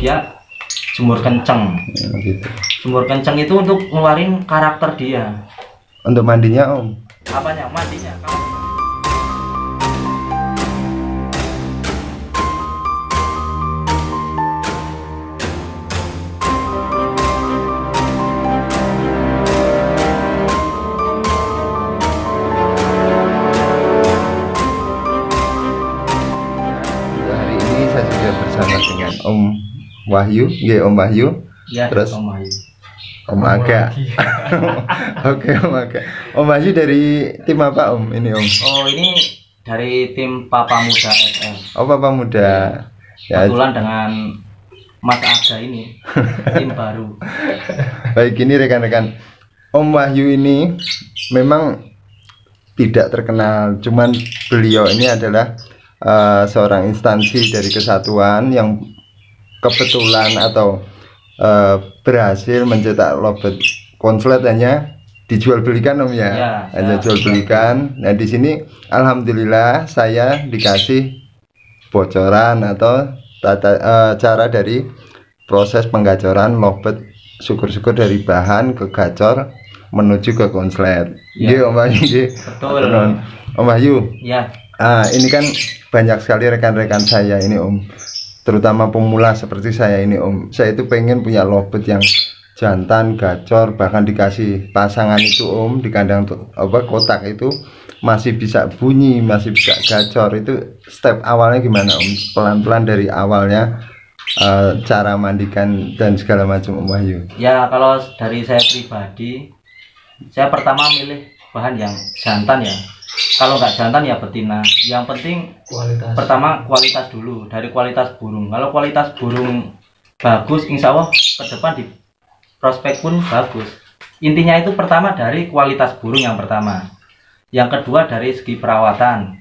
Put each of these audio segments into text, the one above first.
dia jemur kenceng. Gitu. Jemur kenceng itu untuk ngeluarin karakter dia. Untuk mandinya Om? Apanya? Mandinya. Hari ini saya sudah bersama dengan Om Wahyu, ya Om Wahyu. Ya, terus Om Wahyu. Om Aga. Oke Om Aga. Om Wahyu dari tim apa Om ini Om? Oh, ini dari tim Papa Muda FM. Oh Papa Muda. Ya. Kebetulan dengan Mas Aga ini tim baru. Baik, ini rekan-rekan, Om Wahyu ini memang tidak terkenal, cuman beliau ini adalah seorang instansi dari kesatuan yang kebetulan atau berhasil mencetak lobet konslet hanya dijual belikan Om ya, hanya jual belikan. Nah di sini alhamdulillah saya dikasih bocoran atau cara dari proses penggacoran lobet, syukur-syukur dari bahan ke gacor menuju ke konslet. Iya Om Wahyu. Betul. Om Wahyu. Ya. Ini kan banyak sekali rekan-rekan saya ini Om, terutama pemula seperti saya ini Om. Saya itu pengen punya lobet yang jantan, gacor, bahkan dikasih pasangan itu Om di kandang kotak itu masih bisa bunyi, masih bisa gacor. Itu step awalnya gimana Om? Pelan-pelan dari awalnya, cara mandikan dan segala macam Om Wahyu. Ya kalau dari saya pribadi, saya pertama milih bahan yang jantan ya. Kalau nggak jantan ya betina. Yang penting kualitas. Pertama kualitas dulu, dari kualitas burung. Kalau kualitas burung bagus, insya Allah ke depan di prospek pun bagus. Intinya itu pertama dari kualitas burung yang pertama. Yang kedua dari segi perawatan.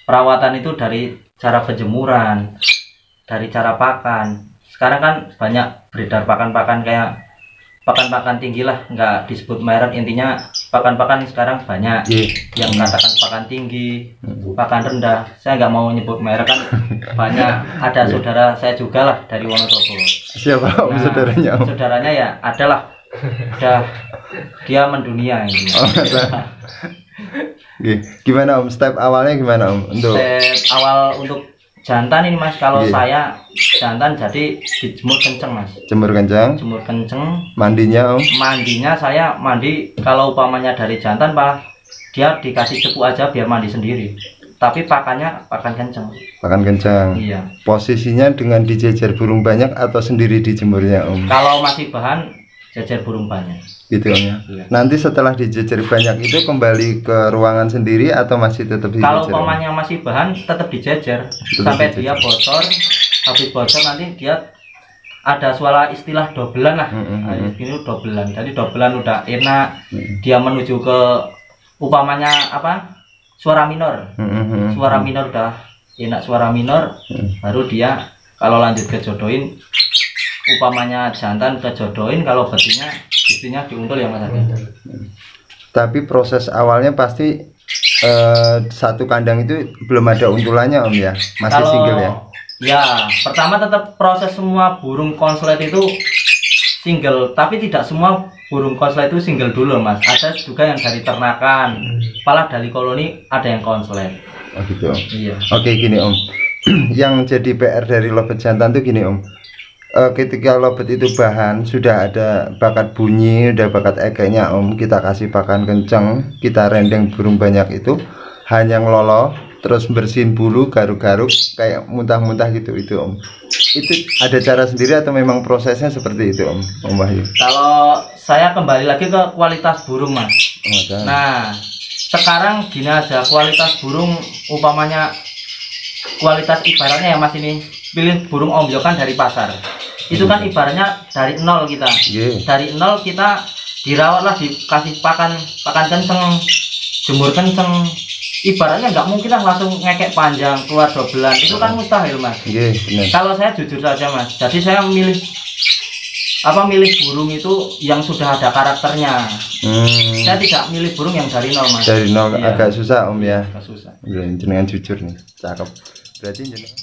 Perawatan itu dari cara penjemuran, dari cara pakan. Sekarang kan banyak beredar pakan-pakan kayak pakan-pakan tinggi lah, nggak disebut merek, intinya pakan-pakan sekarang banyak yang mengatakan pakan tinggi, pakan rendah. Saya nggak mau nyebut merek kan banyak. Ada saudara saya juga lah dari Wonosobo. Siapa Om saudaranya Om? Saudaranya ya adalah udah dia mendunia ini. Gimana Om, step awalnya gimana Om? Step awal untuk jantan ini Mas, kalau saya jantan jadi dijemur kenceng Mas. Jemur kenceng. Mandinya Om? Mandinya saya mandi kalau umpamanya dari jantan Pak, dia dikasih cepu aja biar mandi sendiri. Tapi pakannya pakan kenceng. Pakan kenceng. Iya. Posisinya dengan dijejer burung banyak atau sendiri dijemurnya Om? Kalau masih bahan jejer burung banyak. Gitu Om ya. Iya. Nanti setelah dijejer banyak itu kembali ke ruangan sendiri atau masih tetap dijejer? Kalau umpamanya masih bahan tetap dijejer sampai dia bocor. Habis bocor nanti dia ada suara istilah dobelan lah. Ini dobelan. Jadi dobelan udah enak. Dia menuju ke umpamanya apa? Suara minor. Suara minor udah enak, suara minor. Baru dia kalau lanjut ke jodohin, umpamanya jantan ke jodohin, kalau betina istrinya diuntul ya Mas. Tapi proses awalnya pasti satu kandang itu belum ada untulannya Om ya, masih kalau, single ya? Ya pertama tetap proses semua burung konslet itu single, tapi tidak semua burung konslet itu single dulu Mas. Ada juga yang dari ternakan, malah dari koloni ada yang konslet. Oh gitu Om. Iya. Oke gini Om, yang jadi PR dari lobet jantan tuh gini Om. Ketika lobet itu bahan sudah ada bakat bunyi, udah bakat ekenya Om, kita kasih pakan kenceng, kita rendeng burung banyak itu hanya ngelolo, terus bersihin bulu, garuk-garuk kayak muntah-muntah gitu itu Om. Itu ada cara sendiri atau memang prosesnya seperti itu Om Wahyu? Kalau saya kembali lagi ke kualitas burung Mas. Nah sekarang gini aja, kualitas burung umpamanya kualitas ibaratnya ya Mas, ini pilih burung ombyokan dari pasar. Itu kan ibaratnya dari nol kita. Dari nol kita dirawatlah, dikasih pakan kenceng, jemur kenceng. Ibaratnya nggak mungkin lah langsung ngekek panjang keluar dobelan. Itu kan mustahil Mas. Kalau saya jujur saja Mas, jadi saya milih burung itu yang sudah ada karakternya. Saya tidak milih burung yang dari nol Mas. Dari nol agak susah Om ya. Agak susah. Jenengan jujur nih, cakep. Berarti jenengan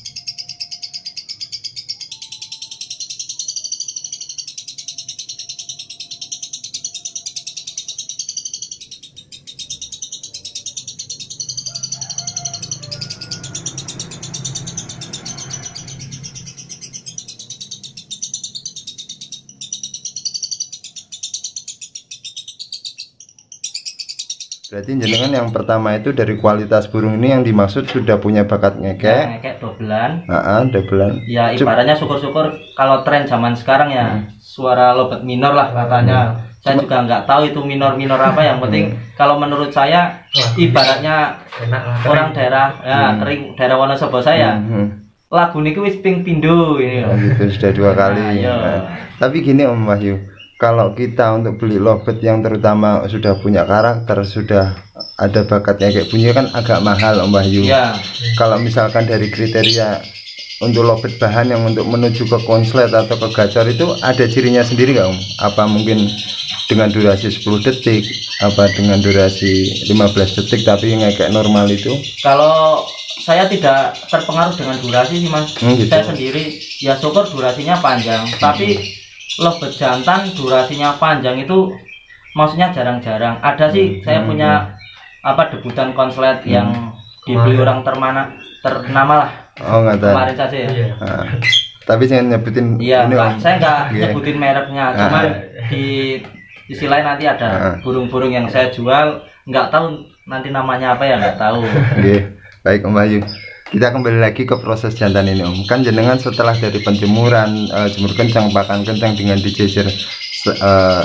Berarti jenengan yang pertama itu dari kualitas burung ini yang dimaksud sudah punya bakat ngekek. Ya, ngekek dobelan. Dobelan. Ya ibaratnya syukur-syukur kalau tren zaman sekarang ya suara lobet minor lah katanya. Saya juga nggak tahu itu minor-minor apa, yang penting kalau menurut saya ibaratnya orang daerah ya kering daerah Wonosobo saya. Lagu niku wis ping pindho ini. Gitu sudah 2 kali. Tapi gini Om Wahyu, kalau kita untuk beli lobet yang terutama sudah punya karakter, sudah ada bakatnya kayak bunyi kan agak mahal Om Wahyu. Kalau misalkan dari kriteria untuk lobet bahan yang untuk menuju ke konslet atau ke gacor itu ada cirinya sendiri nggak Om? Apa mungkin dengan durasi 10 detik, apa dengan durasi 15 detik tapi ngekek normal itu? Kalau saya tidak terpengaruh dengan durasi sih Mas. Gitu. Saya sendiri ya syukur durasinya panjang, tapi lobet jantan durasinya panjang itu maksudnya jarang-jarang. Ada sih saya punya debutan konslet yang dibeli orang ternama lah. Nggak tahu. Kemarin saja ya. Tapi jangan nyebutin ini Om. Saya nggak nyebutin mereknya, cuma di sisi lain nanti ada burung-burung yang saya jual, nggak tahu nanti namanya apa ya, nggak tahu. Baik Om Wahyu, kita kembali lagi ke proses jantan ini Om. Kan jenengan setelah dari penjemuran, jemur kencang, pakan kencang dengan dijejer,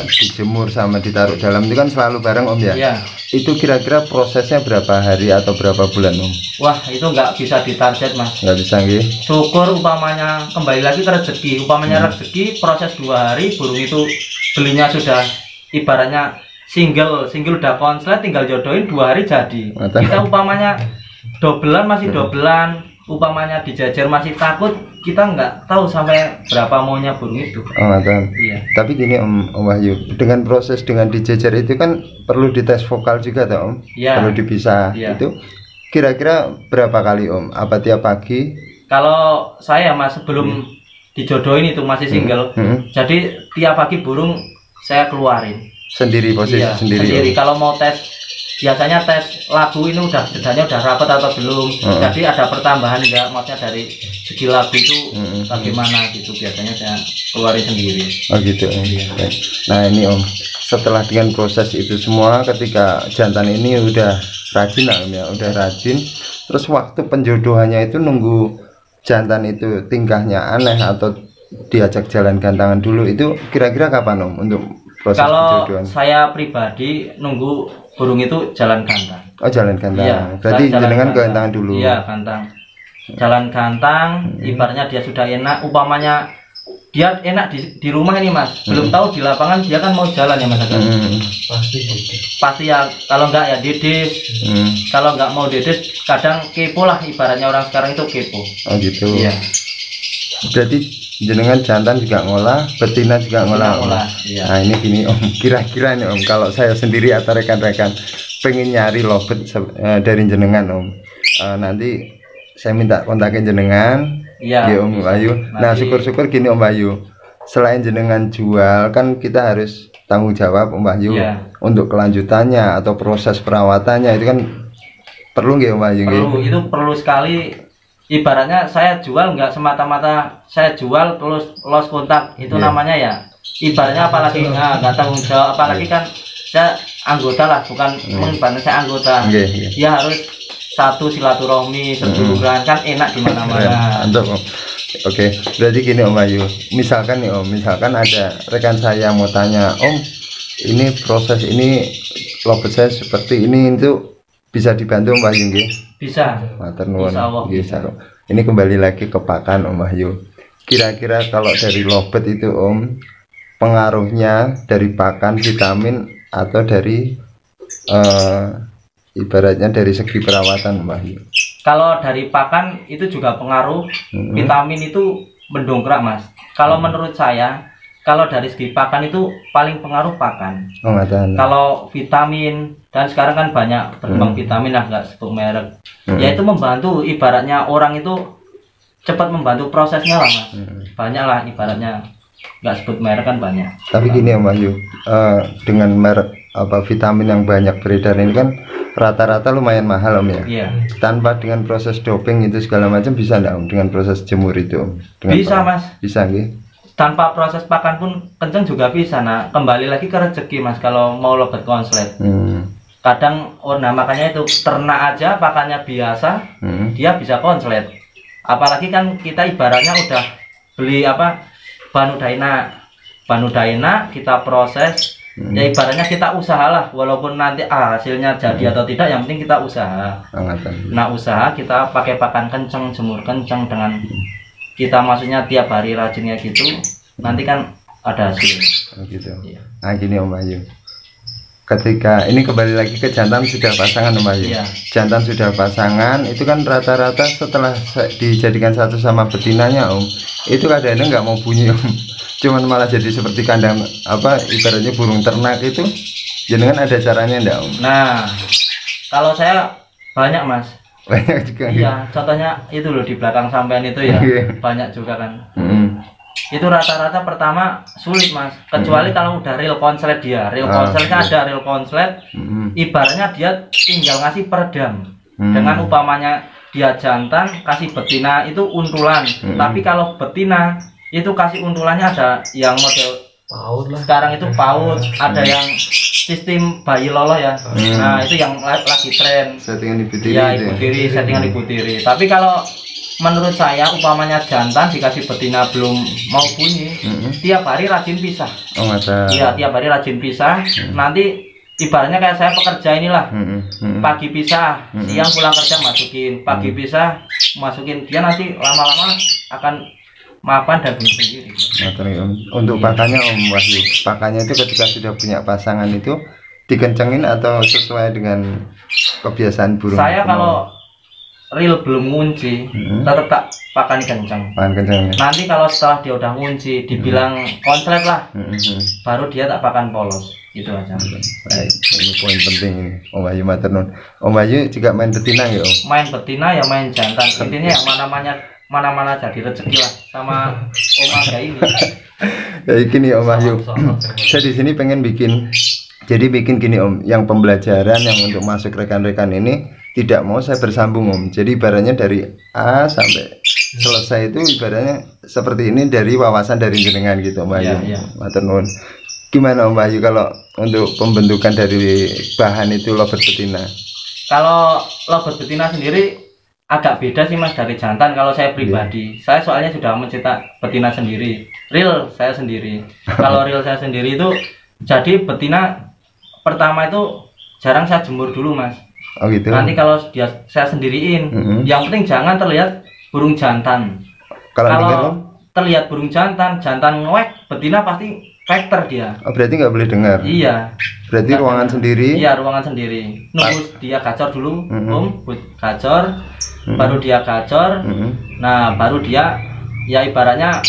dijemur sama ditaruh dalam itu kan selalu bareng Om ya? Itu kira-kira prosesnya berapa hari atau berapa bulan Om? Wah itu nggak bisa ditarget Mas. Nggak bisa nggih. Syukur umpamanya kembali lagi ke rezeki, umpamanya rezeki proses 2 hari burung itu belinya sudah ibaratnya single udah konslet, tinggal jodohin 2 hari jadi. Kita umpamanya dobelan masih dobelan, umpamanya dijajar masih takut, kita nggak tahu sampai berapa maunya burung itu. Iya. Tapi gini Om Wahyu, dengan proses dengan dijajar itu kan perlu dites vokal juga toh Om? Perlu dipisah. Itu kira-kira berapa kali Om? Apa tiap pagi? Kalau saya Mas sebelum dijodohin itu masih single, jadi tiap pagi burung saya keluarin sendiri, posisi sendiri. Kalau mau tes biasanya tes lagu ini udah jedanya udah rapat atau belum, jadi ada pertambahan enggak, maksudnya dari segi lagu itu bagaimana gitu, biasanya saya keluarin sendiri. Gitu. Nah ini Om, setelah dengan proses itu semua, ketika jantan ini udah rajin lah Om ya, udah rajin, terus waktu penjodohannya itu nunggu jantan itu tingkahnya aneh atau diajak jalan gantangan dulu, itu kira-kira kapan Om untuk proses penjodohan? Kalau saya pribadi nunggu burung itu jalan gantang. Jalan gantang. Berarti jenengan gantangan dulu. Iya, gantang. Jalan gantang, ibaratnya dia sudah enak, umpamanya dia enak di rumah ini Mas, belum tahu di lapangan dia kan mau jalan ya Mas. Pasti ya, kalau enggak ya dedes. Kalau enggak mau dedes kadang kepo lah, ibaratnya orang sekarang itu kepo. Gitu. Iya. Berarti jenengan jantan juga ngolah, betina juga ngolah. Nah ini gini Om, kira-kira nih Om, kalau saya sendiri atau rekan-rekan pengen nyari lobet dari jenengan Om, nanti saya minta kontakin jenengan ya Om Wahyu. Nah syukur-syukur gini Om Wahyu, selain jenengan jual kan kita harus tanggung jawab Om Wahyu untuk kelanjutannya atau proses perawatannya, itu kan perlu nggak Om Wahyu? Itu perlu sekali. Ibaratnya saya jual nggak semata-mata saya jual terus lost kontak, itu namanya ya ibaratnya, apalagi nggak tanggung jawab, apalagi kan saya anggota lah, bukan ibaratnya saya anggota, ya harus satu silaturahmi seduluran, kan enak di mana-mana. Oke, berarti gini Om Wahyu, misalkan nih Om, misalkan ada rekan saya mau tanya Om, ini proses ini lobet saya seperti ini, itu bisa dibantu Om Wahyu nggih? Bisa. Bisa. Ini kembali lagi ke pakan Om Wahyu. Kira-kira kalau dari lobet itu Om, pengaruhnya dari pakan, vitamin, atau dari ibaratnya dari segi perawatan Om Wahyu? Kalau dari pakan itu juga pengaruh, vitamin itu mendongkrak Mas. Kalau menurut saya, kalau dari segi pakan itu paling pengaruh pakan. Kalau vitamin, dan sekarang kan banyak berkembang vitamin lah, nggak sebut merek, ya itu membantu, ibaratnya orang itu cepat membantu prosesnya lah Mas. Banyak lah ibaratnya, nggak sebut merek kan banyak. Tapi gini Om Wahyu, dengan merek vitamin yang banyak beredar ini kan rata-rata lumayan mahal Om ya. Tanpa dengan proses doping itu segala macam bisa nggak Om, dengan proses jemur itu Om? Bisa Mas. Bisa nggih? Tanpa proses pakan pun kenceng juga bisa. Nah kembali lagi ke rezeki Mas, kalau mau lobet konslet. kadang nah makanya itu ternak aja pakannya biasa dia bisa konslet, apalagi kan kita ibaratnya udah beli apa Banudaina kita proses ya ibaratnya kita usahalah, walaupun nanti hasilnya jadi atau tidak, yang penting kita usaha. Nah usaha kita pakai pakan kenceng, jemur kenceng, dengan kita maksudnya tiap hari rajinnya gitu, nanti kan ada hasil. Gitu. Iya. Nah gini Om Wahyu, ketika ini kembali lagi ke jantan sudah pasangan Om Wahyu. Iya. Jantan sudah pasangan itu kan rata-rata setelah dijadikan satu sama betinanya Om, itu kadang-kadang nggak mau bunyi Om, cuman malah jadi seperti kandang apa ibaratnya burung ternak itu. Jenengan ada caranya enggak Om? Nah kalau saya banyak Mas. Banyak juga. Iya, contohnya itu loh di belakang sampean itu ya. Banyak juga kan. Itu rata-rata pertama sulit Mas, kecuali kalau udah real konslet dia. Real konsletnya ada real konslet, ibaratnya dia tinggal ngasih peredam. Dengan upamanya dia jantan kasih betina itu untulan, tapi kalau betina itu kasih untulannya ada yang model PAUD lah. Sekarang itu PAUD, ada yang sistem bayi lolo ya. Nah itu yang lagi tren. Settingan ibu tiri. Ya ibu tiri, settingan ibu tiri. Tapi kalau menurut saya upamanya jantan dikasih betina belum mau bunyi, tiap hari rajin pisah. Oh masa. Iya tiap hari rajin pisah. Nanti ibaratnya kayak saya pekerja inilah, pagi pisah, siang pulang kerja masukin, pagi pisah masukin, dia nanti lama-lama akan mapan dan bunyi sendiri. Untuk pakannya Om Wahyu, pakannya itu ketika sudah punya pasangan itu dikencengin atau sesuai dengan kebiasaan burung? Saya kalau real belum ngunci, tetap tak pakan kenceng. Nanti kalau setelah dia udah ngunci, dibilang konslet lah, baru dia tak pakan polos. Gitu aja. Baik, ini poin penting ini Om Wahyu matur nuwun. Om Wahyu juga main betina ya Om? Main betina ya main jantan. Intinya yang mana-mana jadi rezeki lah sama Om Aga ini. Ya gini Om Wahyu, saya di sini pengen bikin gini Om, yang pembelajaran yang untuk masuk rekan-rekan ini tidak mau saya bersambung Om. Jadi ibaratnya dari A sampai selesai itu ibaratnya seperti ini dari wawasan dari jenengan gitu Om Wahyu. Matur nuwun. Gimana Om Wahyu kalau untuk pembentukan dari bahan itu lobet betina? Kalau lobet betina sendiri agak beda sih Mas dari jantan. Kalau saya pribadi, saya soalnya sudah mencetak betina sendiri, real saya sendiri. Kalau real saya sendiri itu jadi betina pertama itu jarang saya jemur dulu Mas. Oh gitu. Nanti kalau saya sendiriin, yang penting jangan terlihat burung jantan. Kalau terlihat burung jantan ngewek, betina pasti factor dia. Oh, berarti nggak boleh dengar. Iya. Berarti ruangan sendiri. Iya, ruangan sendiri. Nunggu dia gacor dulu, gacor, baru dia gacor. Nah, baru dia ya ibaratnya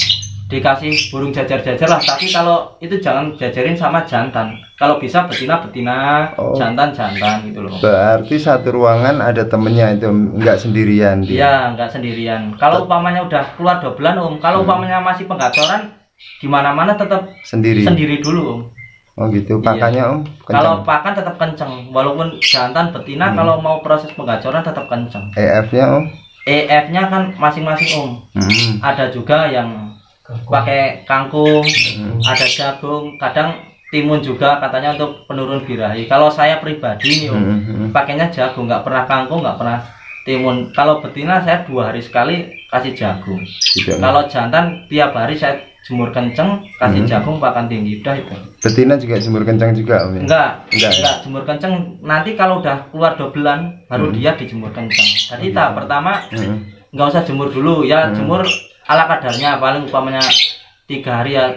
dikasih burung jajar-jajar lah. Tapi kalau itu jangan jajarin sama jantan. Kalau bisa betina-betina, jantan-jantan gitu loh. Berarti satu ruangan ada temennya itu, nggak sendirian dia. Iya, nggak sendirian. Kalau upamanya udah keluar dobelan kalau upamanya masih penggacoran, di mana-mana tetap sendiri dulu Om. Oh gitu, pakannya Om? Kalau pakan tetap kenceng, walaupun jantan betina kalau mau proses penggacoran tetap kenceng. EF-nya Om? EF-nya kan masing-masing Om. Ada juga yang pakai kangkung, ada jagung, kadang timun juga katanya untuk penurun birahi. Kalau saya pribadi nih Om, pakainya jagung, nggak pernah kangkung, nggak pernah timun. Kalau betina saya 2 hari sekali kasih jagung. Kalau jantan tiap hari saya jemur kenceng, kasih jagung pakan tinggi, udah itu. Betina juga jemur kenceng juga Om? Enggak, jemur kenceng. Nanti kalau udah keluar dobelan, baru dia dijemur kenceng. Jadi tahap pertama nggak usah jemur dulu ya, jemur ala kadarnya. Paling upamanya 3 hari ya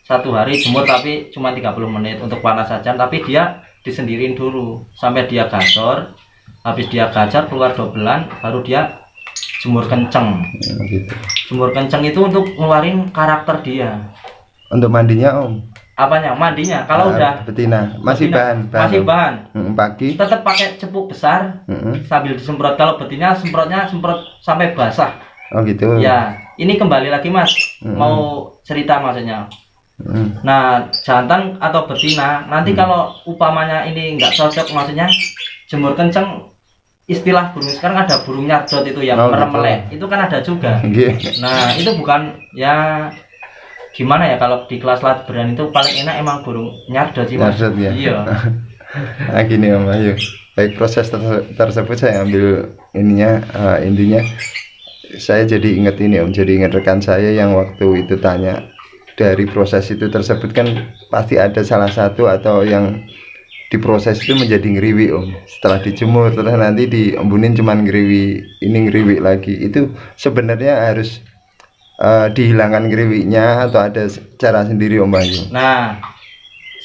1 hari jemur, tapi cuma 30 menit untuk panas saja. Tapi dia disendiriin dulu sampai dia gacor. Habis dia gacor keluar dobelan, baru dia jemur kenceng. Gitu. Jemur kenceng itu untuk ngeluarin karakter dia. Untuk mandinya Om? Apanya? Mandinya kalau udah betina masih bahan pagi tetap pakai cepuk besar sambil disemprot. Kalau betina semprot sampai basah. Oh gitu ya. Ini kembali lagi Mas, mau cerita maksudnya. Nah jantan atau betina nanti kalau upamanya ini nggak cocok, maksudnya jemur kenceng, istilah burung sekarang ada burung nyarjot itu yang meremelek, itu kan ada juga. Nah itu bukan ya gimana ya, kalau di kelas latberan itu paling enak emang burung nyarjot sih Mas. Iya. Nah, gini Om Wahyu, baik proses tersebut saya ambil ininya, intinya saya jadi ingat ini Om, jadi ingat rekan saya yang waktu itu tanya dari proses itu tersebut kan pasti ada salah satu atau yang diproses itu menjadi ngeriwi Om, setelah dijemur terus nanti diembunin cuman ngeriwi ini ngeriwi lagi, itu sebenarnya harus dihilangkan ngeriwinya atau ada cara sendiri Om Wahyu? Nah,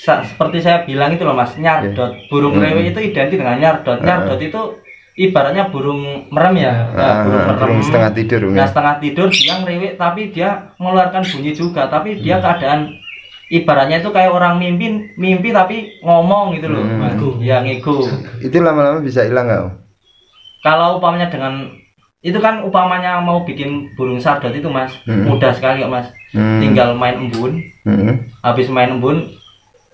seperti saya bilang itu loh Mas, nyardot, burung ngeriwi itu identik dengan nyardot. Nyardot itu ibaratnya burung merem ya, burung merem, burung setengah tidur. Nah, setengah tidur dia ngeriwi tapi dia mengeluarkan bunyi juga, tapi dia keadaan ibaratnya itu kayak orang mimpi tapi ngomong gitu loh. Ya ngigo. Itu lama-lama bisa hilang nggak Om? Kalau umpamanya dengan itu kan umpamanya mau bikin burung sardot itu Mas, mudah sekali kok Mas. Tinggal main embun. Habis main embun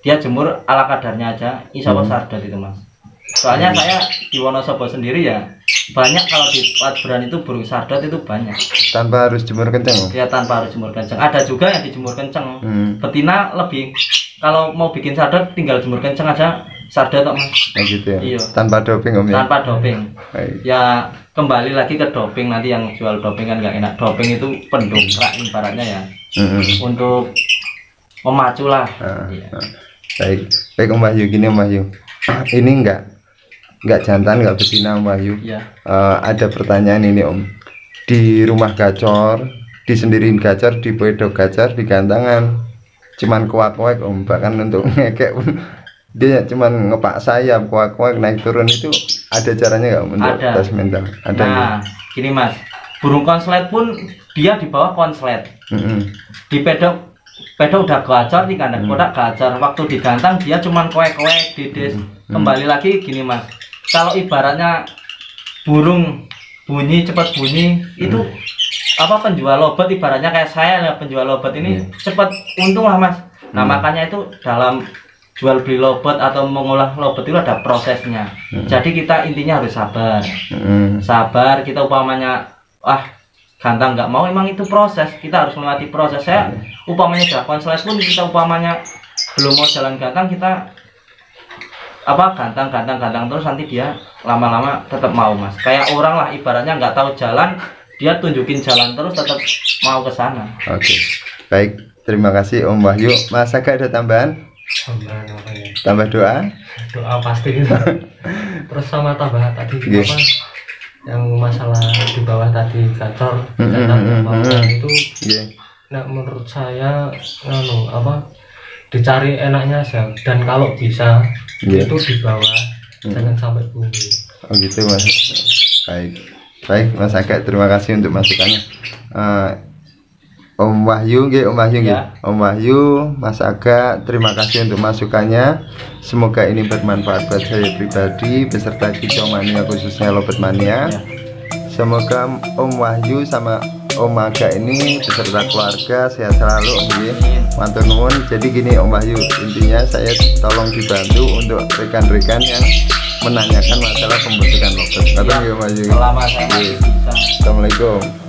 dia jemur ala kadarnya aja, insya Allah sardot itu Mas. Soalnya saya di Wonosobo sendiri ya banyak, kalau di Padberan itu burung sardot itu banyak. Tanpa harus jemur kenceng? Ya tanpa harus jemur kenceng. Ada juga yang dijemur kenceng. Betina lebih, kalau mau bikin sardot tinggal jemur kenceng aja sardot kok Mas. Gitu ya? Iya. Tanpa doping Om ya? Tanpa doping. Ya kembali lagi ke doping, nanti yang jual doping kan nggak enak. Doping itu pendongkrak ibaratnya ya. Untuk memacu lah. Baik Om Wahyu, gini Om Wahyu, ini enggak jantan, enggak betina Om Wahyu. Ada pertanyaan ini Om, di rumah gacor, disendiriin gacor, di pedok gacor, di gantangan cuman kuak-kuak Om, bahkan untuk ngekek pun dia cuman ngepak sayap, kuak-kuak naik turun, itu ada caranya nggak Om untuk tes mental? Ada. Nah gini Mas, burung konslet pun dia di bawah konslet. Di pedok udah gacor, di kandang kotak gacor, waktu digantang dia cuman koek-koek dides. Kembali lagi gini Mas, kalau ibaratnya burung bunyi cepat bunyi itu apa, penjual lobet ibaratnya kayak saya ya, penjual lobet ini cepat untung lah Mas. Nah makanya itu dalam jual beli lobet atau mengolah lobet itu ada prosesnya. Jadi kita intinya harus sabar. Sabar, kita umpamanya gantang nggak mau, emang itu proses, kita harus melatih proses. Saya umpamanya udah konslet pun kita umpamanya belum mau jalan gantang, kita gantang terus, nanti dia lama-lama tetap mau Mas. Kayak orang lah ibaratnya nggak tahu jalan, dia tunjukin jalan terus tetap mau ke sana. Oke. Baik, terima kasih Om Wahyu. Mas Aga ada tambahan? Tambah doa? Doa pasti gitu. Terus sama tambah tadi apa yang masalah di bawah tadi gacor itu nah menurut saya dicari enaknya aja, dan kalau bisa itu di bawah, jangan sampai bunyi. Oh gitu Mas. Baik Mas Aga, terima kasih untuk masukannya. Om Wahyu, Om Wahyu, Mas Aga, terima kasih untuk masukannya. Semoga ini bermanfaat buat saya pribadi beserta Kicau Mania, khususnya Lobet Mania. Semoga Om Wahyu sama Om Aga ini beserta keluarga sehat selalu Om Wahyu. Matur nuwun. Jadi gini Om Wahyu, intinya saya tolong dibantu untuk rekan-rekan yang menanyakan masalah pembentukan lobet. Om Wahyu. Selama saya bisa. Assalamualaikum.